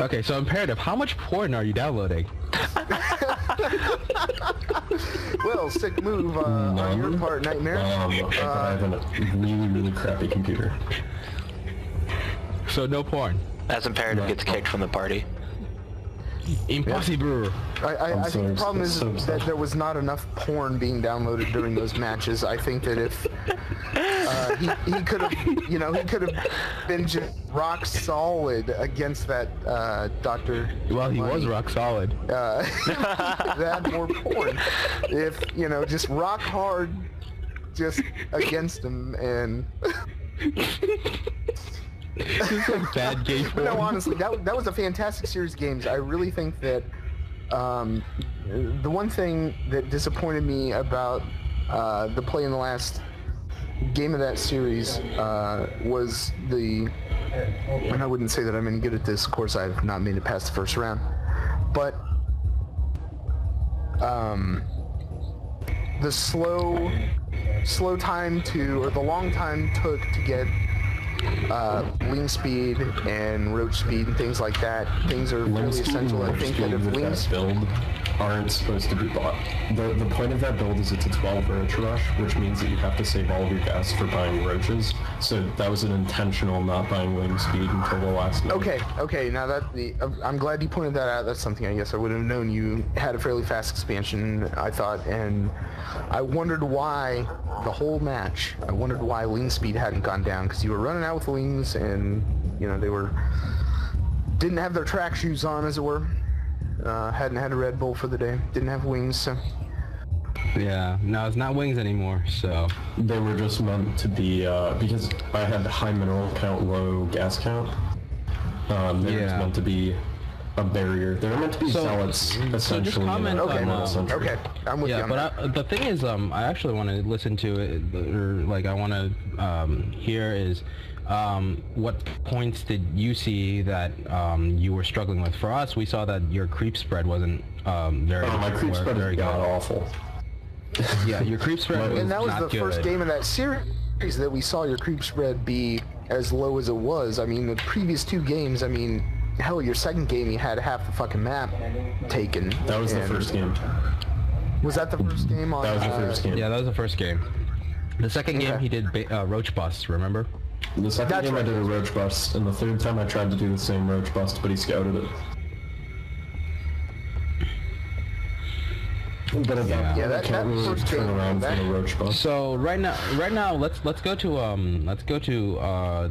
Okay, so imperative, how much porn are you downloading? Well, sick move on your part, Nightmare. I have a really, really crappy computer. So no porn? As imperative gets kicked from the party. Impossible. I think the problem is so that there was not enough porn being downloaded during those matches. I think that if he could have, you know, he could have been just rock solid against that Dr. Well, he was rock solid. That more porn. If, you know, just rock hard just against him and... This is like bad game porn. No, honestly, that was a fantastic series of games. I really think that the one thing that disappointed me about the play in the last game of that series was the... And I wouldn't say that I'm any good at this. Of course, I've not made it past the first round. But the slow time to, or the long time took to get wing speed and roach speed and things like that. Things are really essential. I think that if wings build aren't supposed to be bought. The point of that build is it's a 12 roach rush, which means that you have to save all of your gas for buying roaches. So that was an intentional not buying wing speed until the last minute. Okay. Now that I'm glad you pointed that out. That's something I guess I would have known. You had a fairly fast expansion, I thought, and I wondered why the whole match. I wondered why wing speed hadn't gone down, because you were running out with wings, and you know they didn't have their track shoes on, as it were. Hadn't had a Red Bull for the day. Didn't have wings, so... Yeah, no, it's not wings anymore, so... They were just meant to be, because I had high mineral count, low gas count. They were just meant to be a barrier. They were meant to be zealots, essentially. So just comment on... Okay, I'm with you on that. But the thing is, I actually want to listen to it, or like I want to hear is... what points did you see that you were struggling with? For us, we saw that your creep spread wasn't very good. My creep spread is god-awful. Yeah, your creep spread was not good. And that was the first game of that series that we saw your creep spread be as low as it was. I mean, the previous two games, I mean, hell, your second game you had half the fucking map taken. That was the first game. Was that the first game on... That was the first game. Yeah, that was the first game. The second game he did roach bust, remember? The second game I did a roach bust, and the third time I tried to do the same roach bust, but he scouted it. But that can't really first turn game, around from the roach bust. So right now, let's go to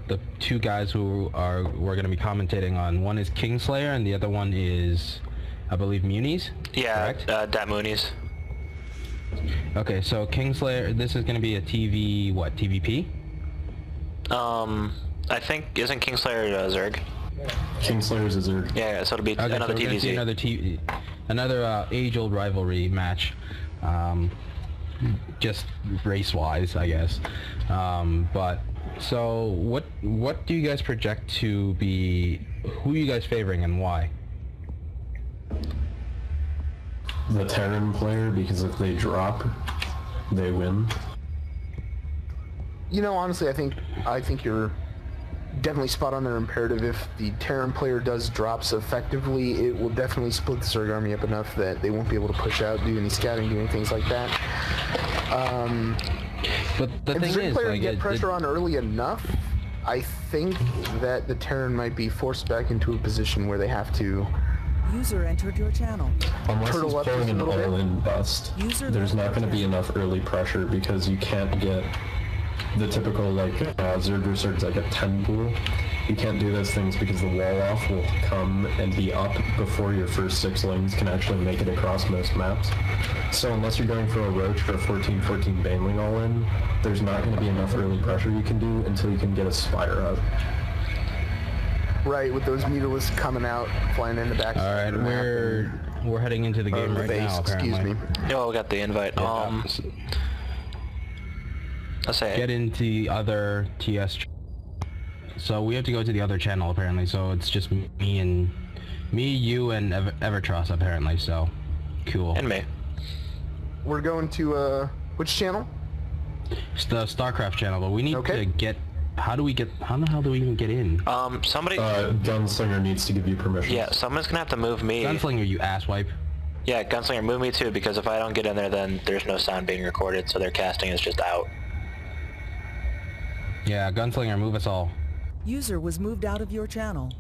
the two guys who we're going to be commentating on. One is KingSlayer, and the other one is, I believe, Muniz. Yeah, DatMunniez. Okay, so KingSlayer, this is going to be a TVP? I think, isn't KingSlayer Zerg? KingSlayer's a Zerg. Yeah, so it'll be Okay, another so TVZ. Another age-old rivalry match, just race-wise, I guess. But so what do you guys project to be? Who are you guys favoring and why? The Terran player, because if they drop, they win. You know, honestly, I think you're definitely spot on there, imperative. If the Terran player does drop so effectively, it will definitely split the Zerg army up enough that they won't be able to push out, do any scouting, do any things like that. But the thing if the Zerg is, player like, can get pressure on early enough, I think that the Terran might be forced back into a position where they have to... User entered your channel. Unless he's pulling an all-in bust, there's not going to be enough early pressure because you can't get the typical, like, Zerg's like a 10 pool. You can't do those things because the wall-off will come and be up before your first 6 lanes can actually make it across most maps. So unless you're going for a Roach or a 14-14 Baneling all-in, there's not going to be enough early pressure you can do until you can get a Spire out. Right, with those Mutalisks coming out, flying in the back. All right, we're heading into the game right now, apparently. Excuse me. Oh, we got the invite. Let's say get into the other TS. So we have to go to the other channel apparently. So it's just me, you, and Evertross apparently. So cool. And me. We're going to which channel? It's the Starcraft channel, but we need to get How the hell do we even get in? Somebody... Gunslinger needs to give you permission. Yeah, someone's gonna have to move me. Gunslinger, you asswipe. Yeah, Gunslinger, move me too, because if I don't get in there, then there's no sound being recorded, so their casting is just out. Yeah, Gunslinger, move us all. User was moved out of your channel.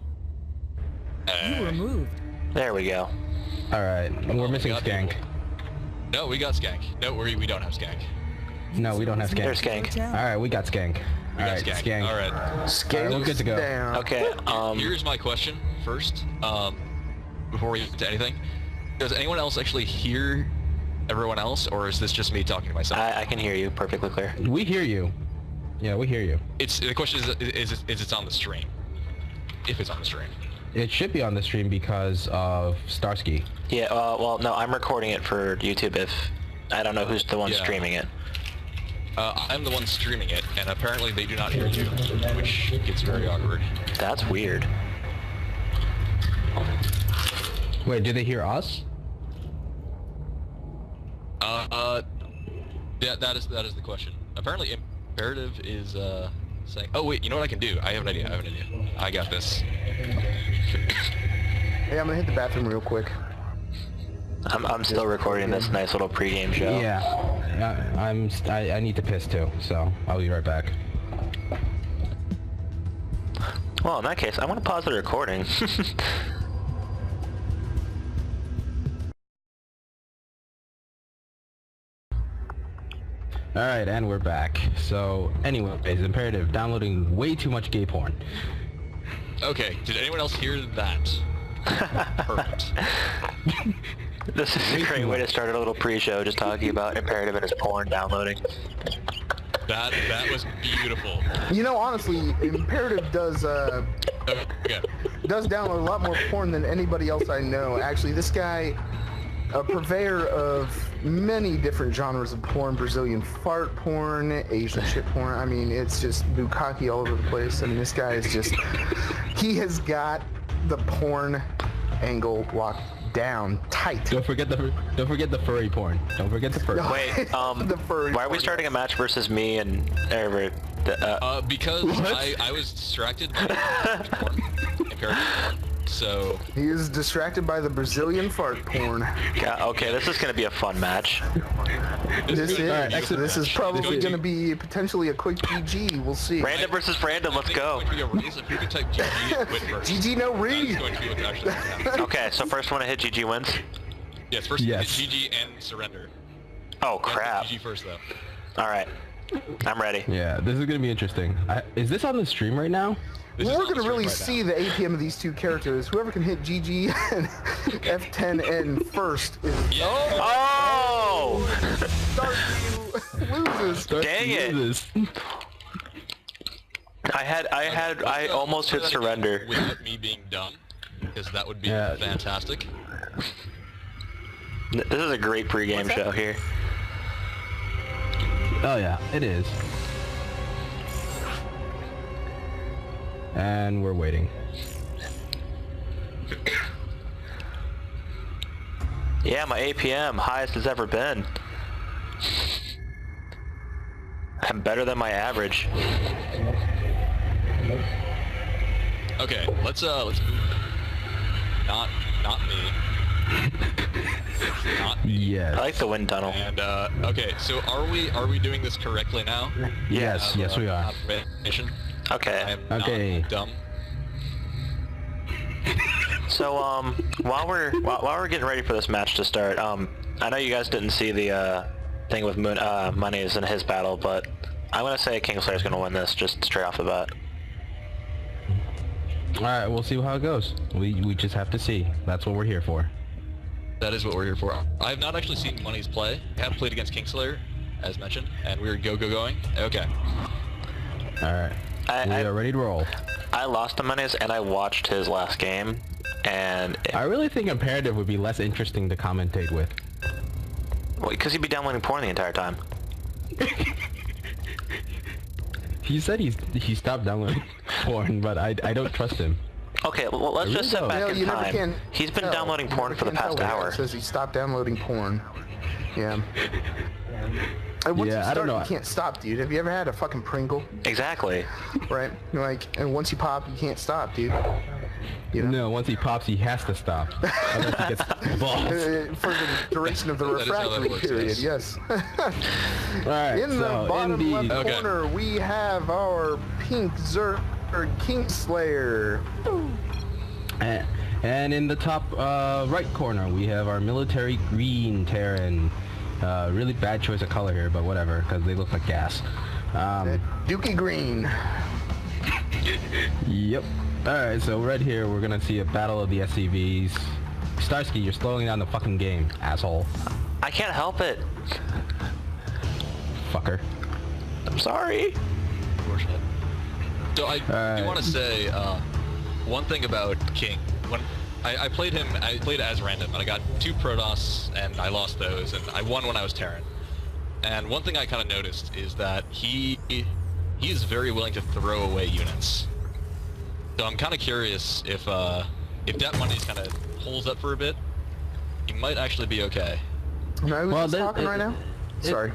You were moved. There we go. Alright, we're missing Skank. No, we got Skank. No, we don't have Skank. No, we don't have Skank. There's Skank. Alright, we got Skank. We got Skank. Alright. Skank, we're good to go. Down. Okay, Here's my question first, before we get to anything. Does anyone else actually hear everyone else, or is this just me talking to myself? I can hear you perfectly clear. We hear you. Yeah, we hear you. The question is it on the stream? If it's on the stream. It should be on the stream because of Starsky. Yeah, well, no, I'm recording it for YouTube if... I don't know who's the one streaming it. I'm the one streaming it, and apparently they do not hear you, which gets very awkward. That's weird. Wait, do they hear us? Yeah, that is the question. Apparently Imperative is, saying... Oh, wait, you know what I can do? I have an idea, I got this. Hey, I'm gonna hit the bathroom real quick. I'm still recording this nice little pregame show. Yeah. I need to piss too, so I'll be right back. Well, in that case, I want to pause the recording. Alright, and we're back. So, anyways, Imperative, downloading way too much gay porn. Okay, did anyone else hear that? Perfect. This is a great way to start a little pre-show, just talking about Imperative and his porn downloading. That was beautiful. You know, honestly, Imperative does Okay. download a lot more porn than anybody else I know. Actually, this guy, a purveyor of many different genres of porn, Brazilian fart porn, Asian shit porn. I mean, it's just bukkake all over the place. I mean, this guy is just, he has got the porn angle locked down tight. Don't forget the furry porn. Don't forget the furry. Wait, The furry why are we porn. starting a match versus me and Everett? Because I was distracted by Imperative porn, so... He is distracted by the Brazilian fart porn. Yeah, okay, this is gonna be a fun match. This Alright, is probably going to be potentially a quick GG. We'll see. Random versus random, let's go. If you can type GG, quit first. GG no That's read. going to be what's actually going to happen. Okay, so first one to hit GG wins. Yes, first Yes. GG and surrender. Oh You have to crap. GG first though. Alright. I'm ready. Yeah, this is gonna be interesting. Is this on the stream right now? This is We're on the going to stream really right see the APM of these two characters. Whoever can hit GG and F10N first is... Oh! Starkview loses. Dang it. I almost hit surrender. Without me being dumb, because that would be Yeah. fantastic. This is a great pregame show here. Oh yeah, it is. And we're waiting. Yeah, my APM, highest it's ever been. I'm better than my average. Okay, let's move. Not me. Not me. Yes. I like the wind tunnel. And okay, so are we doing this correctly now? Yes, yes we are. Observation. I Okay. am Okay. not dumb. So while we're getting ready for this match to start, I know you guys didn't see the thing with Munniez in his battle, but I'm gonna say KingSlayer's gonna win this just straight off the bat. Alright, we'll see how it goes. We just have to see. That's what we're here for. That is what we're here for. I have not actually seen Munniez play. I have played against KingSlayer, as mentioned, and we're going. Okay. Alright. We are ready to roll. I lost to Munniez and I watched his last game, and I really think Imperative would be less interesting to commentate with. because he'd be downloading porn the entire time. He said he stopped downloading porn, but I don't trust him. Okay, well let's just sit really back Well, in you never time. can He's been tell. downloading You porn never for the can tell past the guy hour. says he stopped downloading porn. Yeah. And once Yeah, you I don't start, know. you can't stop, dude. Have you ever had a fucking Pringle? Exactly. Right? Like, and once you pop, you can't stop, dude. You know? No, once he pops, he has to stop. Unless he gets balls. For the duration of the That is how that refractory works, period, yes. Alright, In the so bottom in left the... Okay. corner, we have our pink KingSlayer. And in the top right corner, we have our military green Terran. Really bad choice of color here, but whatever, because they look like gas. Dookie Green. Yep. Alright, so right here, we're gonna see a battle of the SCVs. Starsky, you're slowing down the fucking game, asshole. I can't help it. Fucker. I'm sorry. Unfortunate. So I do want to say one thing about King. When I played him, I played as random, and I got 2 Protoss, and I lost those, and I won when I was Terran. And one thing I kind of noticed is that he is very willing to throw away units. So I'm kind of curious if DatMunniez kind of holds up for a bit, he might actually be okay. No, who's talking right now? Sorry.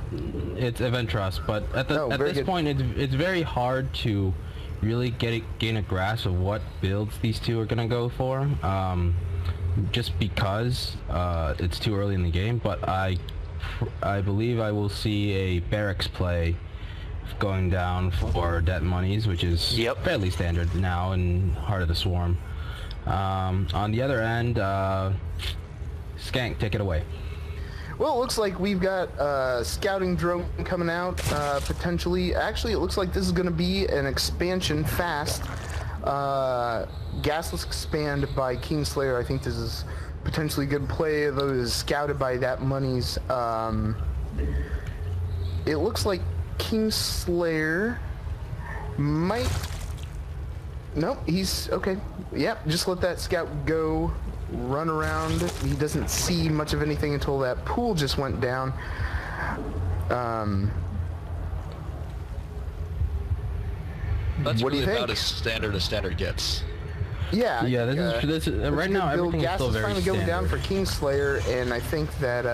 It's Event Trust, but at this point, it's very hard to really gain a grasp of what builds these two are gonna go for. Just because it's too early in the game, but I believe I will see a barracks play going down for DatMunniez, which is fairly standard now in Heart of the Swarm. On the other end, Skank, take it away. Well, it looks like we've got a scouting drone coming out, potentially. Actually, it looks like this is going to be an expansion fast. Gasless expand by KingSlayer. I think this is potentially a good play, though it is scouted by DatMunniez. It looks like KingSlayer might... Nope, he's... Okay. Yep, just let that scout go. Run around. He doesn't see much of anything until that pool just went down. That's what do you really think? about as standard gets. Yeah. Yeah, this is right now everything is still very finally standard. going down for KingSlayer, and I think that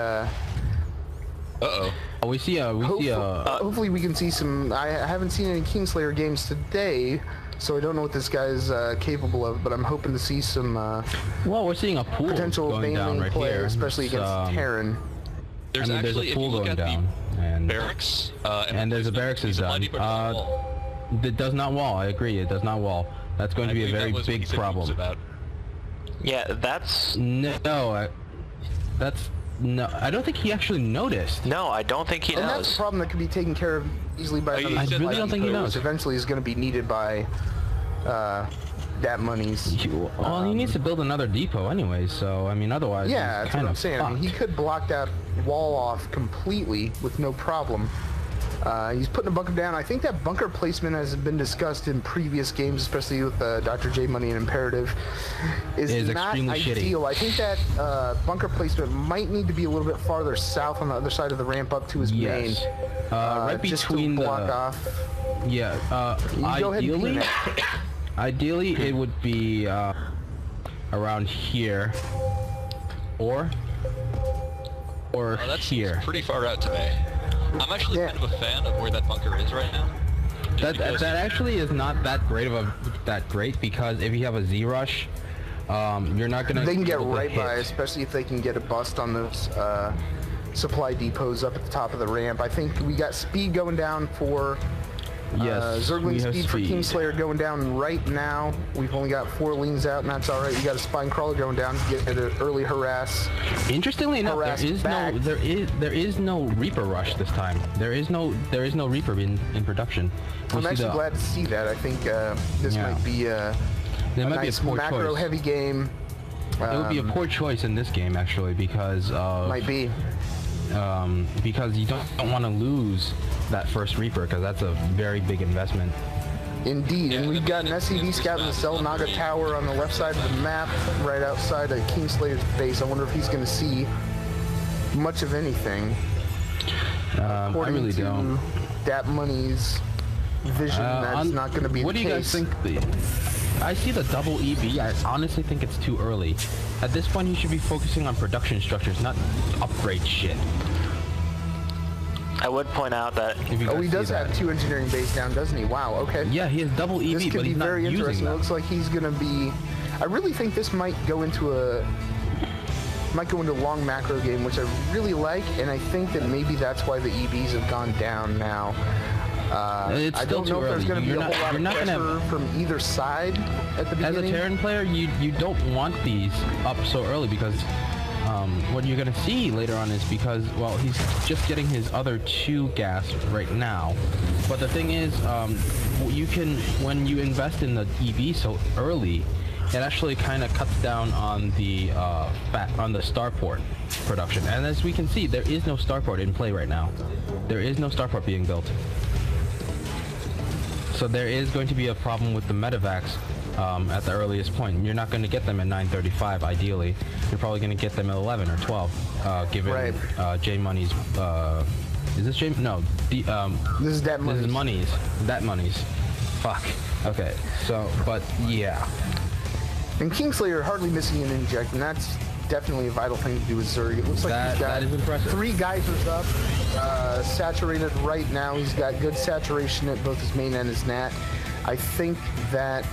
Uh-oh. We see a hopefully we can see some. I haven't seen any KingSlayer games today, so I don't know what this guy's capable of, but I'm hoping to see some well, we're seeing a pool potential going down mainline right play, here, especially against Terran. There's there's actually, a pool if you look going at down, and barracks, there's a barracks is done. It does not wall. I agree, it does not wall. That's going to be a very big problem. Yeah, that's... No, no, I don't think he actually noticed. No, I don't think he knows. And that's a problem that can be taken care of easily by I really don't think he knows. Eventually is going to be needed by DatMunniez. Well, he needs to build another depot anyway, so, I mean, otherwise yeah, he's that's what kind I'm of saying. I mean, he could block that wall off completely with no problem. He's putting a bunker down. I think that bunker placement has been discussed in previous games, especially with Dr. J Money and Imperative, is not ideal. I think that bunker placement might need to be a little bit farther south on the other side of the ramp up to his main. Right just between to block off. Yeah, ideally it would be around here, or here. That's pretty far out to me. I'm actually kind of a fan of where that bunker is right now. That actually is not that great because if you have a Z-rush, you're not gonna. They can get right by, especially if they can get a bust on those supply depots up at the top of the ramp. I think we got speed going down for. Zergling speed for KingSlayer going down right now. We've only got 4 leans out, and that's all right. We got a spine crawler going down to get an early harass. Interestingly enough, there is no Reaper rush this time. There is no Reaper in production. I'm actually glad to see that. I think this might be a nice macro heavy game. It would be a poor choice in this game actually because might be because you don't want to lose that first Reaper because that's a very big investment. Indeed, and we've got an SCV scout in the Cell Naga Tower on the left side of the map, right outside of KingSlayer's base. I wonder if he's going to see much of anything. I really don't. DatMunniez vision, that's not going to be the case. What do you guys think? I see the double EB. I honestly think it's too early. At this point, you should be focusing on production structures, not upgrade shit. I would point out that... Oh, he does have 2 engineering base down, doesn't he? Wow, okay. Yeah, he has double EV, this could but be he's not very using interesting. them. It looks like he's going to be... I really think this might go into a long macro game, which I really like, and I think that maybe that's why the EVs have gone down now. It's I still don't know too if there's early. going to be a whole lot of pressure gonna... from either side at the beginning. As a Terran player, you don't want these up so early because what you're going to see later on is because, well, he's just getting his other 2 gas right now. But the thing is, you can, when you invest in the EV so early, it actually kind of cuts down on the starport production. And as we can see, there is no starport in play right now. There is no starport being built. So there is going to be a problem with the medevacs at the earliest point. You're not going to get them at 9:35 ideally. You're probably going to get them at 11 or 12, given DatMunniez. Is this J? No. This is DatMunniez. This is Munniez. DatMunniez. Fuck. Okay. So, but yeah. And KingSlayer hardly missing an inject, and that's definitely a vital thing to do with Zerg. It looks like he's got that is impressive. 3 geysers up, saturated right now. He's got good saturation at both his main and his nat. I think that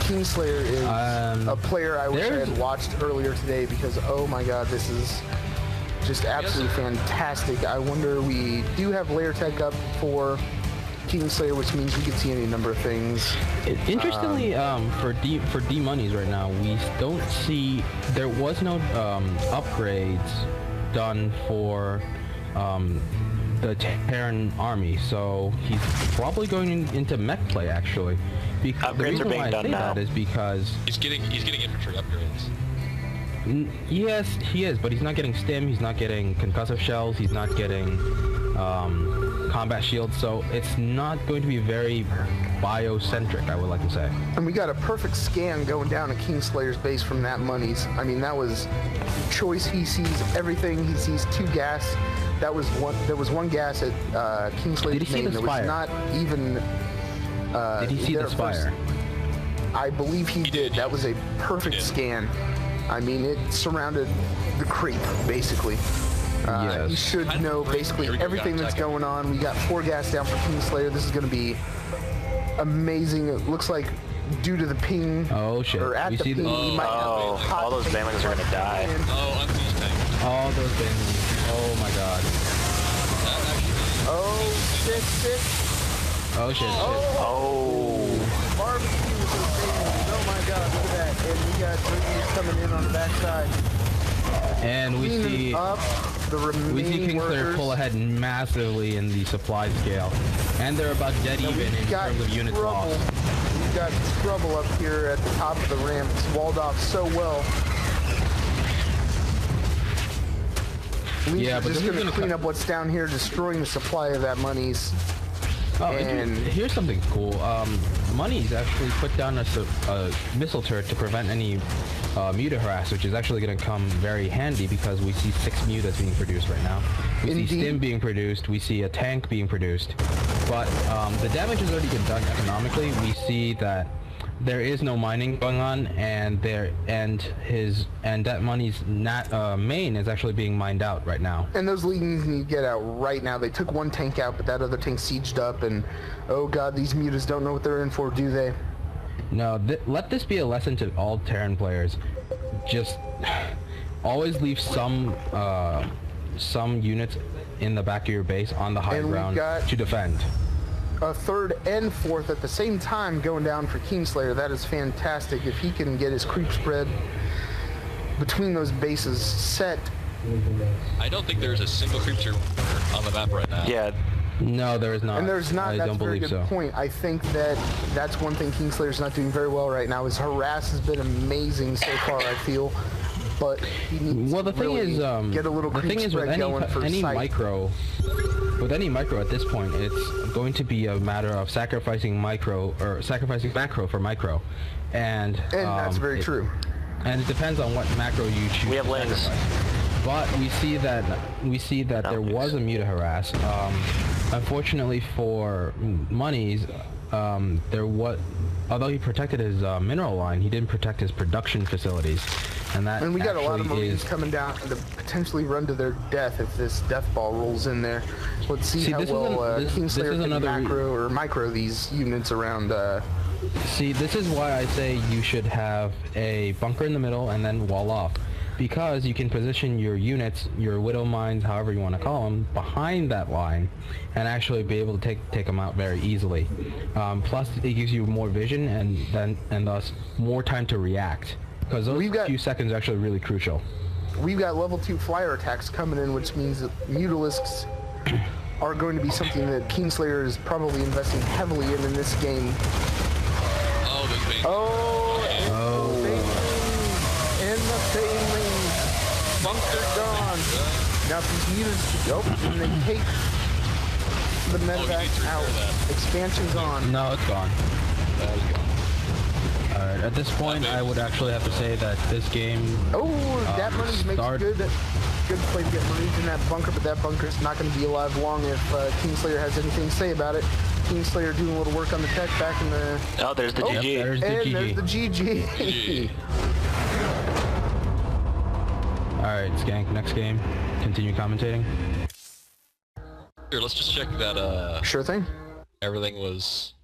KingSlayer is a player I wish I had watched earlier today because, oh my god, this is just absolutely fantastic. I wonder, we do have layer tech up for KingSlayer, which means we can see any number of things. Interestingly, for DatMunniez right now, we don't see, there was no upgrades done for the Terran army, so he's probably going into mech play actually. Because the reason why I say that is because he's getting infantry upgrades. Yes, he is, but he's not getting stim, he's not getting concussive shells, he's not getting combat shields, so it's not going to be very biocentric, I would like to say. And we got a perfect scan going down at KingSlayer's base from DatMunniez. I mean, that was choice. He sees everything. He sees 2 gas. There was one gas at KingSlayer's main. There was not even... did he see the Spire? I believe he did. That was a perfect scan. I mean, it surrounded the creep, basically. Yes. You should know basically everything that's going on. We got 4 gas down for KingSlayer. This is going to be amazing. It looks like due to the ping, or at the ping, we might have all those banelings are going to die. All those banelings. Oh my god. Oh shit. Oh shit. Oh. Barbecue with those banelings. Oh my god, look at that. And we got Bridges coming in on the backside. And we see KingSlayer pull ahead massively in the supply scale, and they're about dead even in terms of units lost. We've got trouble up here at the top of the ramp. It's walled off so well. Yeah, but just going to clean up what's down here, destroying the supply of DatMunniez. Oh, and here's something cool. Munniez actually put down a missile turret to prevent any muta harass, which is actually going to come very handy because we see 6 mutas being produced right now. We see stim being produced. We see a tank being produced. But the damage has already been done economically. We see that there is no mining going on, and DatMunniez main is actually being mined out right now. And those leadings need to get out right now. They took 1 tank out, but that other tank sieged up, and oh god, these mutas don't know what they're in for, do they? No, let this be a lesson to all Terran players. Just always leave some units in the back of your base on the high ground to defend. A 3rd and 4th at the same time going down for KingSlayer. That is fantastic. If he can get his creep spread between those bases set. I don't think there's a single creature on the map right now. Yeah. No, there is not. And there's not. That's a very good point. I think that's one thing KingSlayer's not doing very well right now. His harass has been amazing so far, I feel. But he needs to really get a little creep spread going for sight. With any micro at this point, it's going to be a matter of sacrificing macro for micro, and that's very true. And it depends on what macro you choose. We have lanes, but we see that there was a muta harass. Unfortunately for Munniez, although he protected his mineral line, he didn't protect his production facilities. And we got a lot of actually Marines coming down to potentially run to their death if this death ball rolls in there. Let's see how well KingSlayer can macro or micro these units around. See, this is why I say you should have a bunker in the middle and then wall off. Because you can position your units, your widow mines, however you want to call them, behind that line, and actually be able to take them out very easily. Plus, it gives you more vision and thus more time to react. Because those few seconds are actually really crucial. We've got level 2 flyer attacks coming in, which means that Mutalisks are going to be something that KingSlayer is probably investing heavily in this game. And the Banelings. Bunker gone. Now if these units, and they take the medevac out. Expansion's on. No, it's gone. That is gone. Alright, at this point, I would actually have to say that this game... DatMunniez makes good play to get Marines in that bunker, but that bunker is not going to be alive long if KingSlayer has anything to say about it. KingSlayer doing a little work on the tech back in the... Oh, there's the GG. Yep, there's the GG. Alright, Skank, next game. Continue commentating. Here, let's just check that, Sure thing. everything was